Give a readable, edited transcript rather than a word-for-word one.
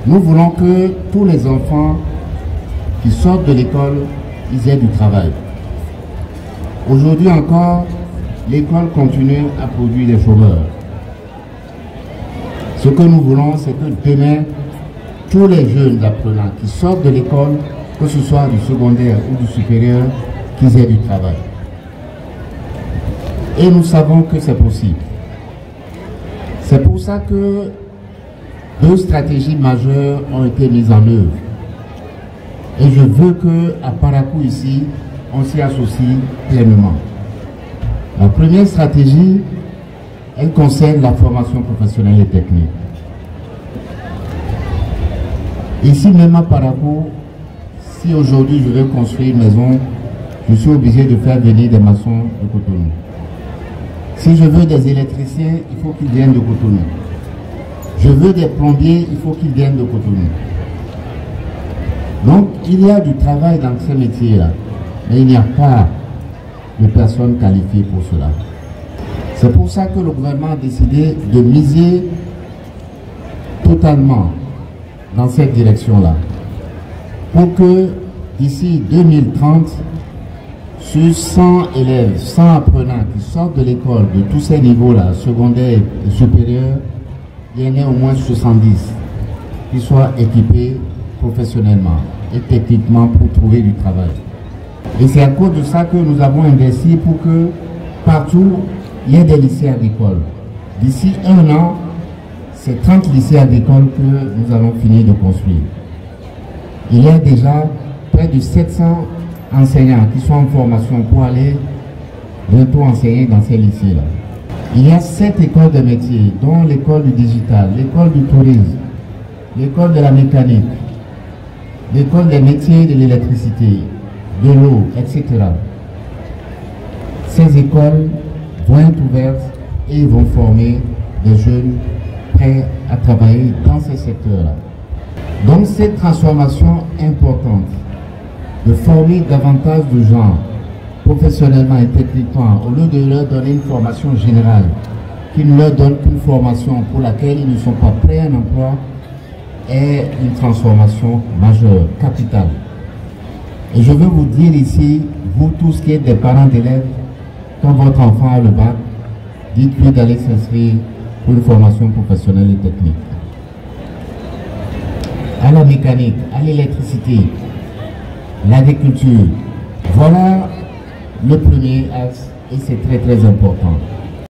Nous voulons que tous les enfants qui sortent de l'école, ils aient du travail. Aujourd'hui encore, l'école continue à produire des chômeurs. Ce que nous voulons, c'est que demain, tous les jeunes apprenants qui sortent de l'école, que ce soit du secondaire ou du supérieur, qu'ils aient du travail. Et nous savons que c'est possible. C'est pour ça que 2 stratégies majeures ont été mises en œuvre. Et je veux qu'à Parakou ici, on s'y associe pleinement. La première stratégie, elle concerne la formation professionnelle et technique. Ici même à Parakou, si aujourd'hui je veux construire une maison, je suis obligé de faire venir des maçons de Cotonou. Si je veux des électriciens, il faut qu'ils viennent de Cotonou. Je veux des plombiers, il faut qu'ils viennent de Cotonou. Donc, il y a du travail dans ces métiers-là, mais il n'y a pas de personnes qualifiées pour cela. C'est pour ça que le gouvernement a décidé de miser totalement dans cette direction-là, pour que d'ici 2030, sur 100 élèves, 100 apprenants qui sortent de l'école de tous ces niveaux-là, secondaire et supérieur, il y en ait au moins 70 qui soient équipés professionnellement et techniquement pour trouver du travail. Et c'est à cause de ça que nous avons investi pour que partout, il y ait des lycées agricoles. D'ici 1 an, c'est 30 lycées agricoles que nous allons finir de construire. Il y a déjà près de 700 enseignants qui sont en formation pour aller bientôt enseigner dans ces lycées-là. Il y a 7 écoles de métiers, dont l'école du digital, l'école du tourisme, l'école de la mécanique, l'école des métiers de l'électricité, de l'eau, etc. Ces écoles vont être ouvertes et vont former des jeunes prêts à travailler dans ces secteurs-là. Donc cette transformation importante de former davantage de gens professionnellement et techniquement, au lieu de leur donner une formation générale, qui ne leur donne qu'une formation pour laquelle ils ne sont pas prêts à un emploi, est une transformation majeure, capitale. Et je veux vous dire ici, vous tous qui êtes des parents d'élèves, quand votre enfant a le bac, dites-lui d'aller s'inscrire pour une formation professionnelle et technique. À la mécanique, à l'électricité, l'agriculture. Voilà le premier axe et c'est très important.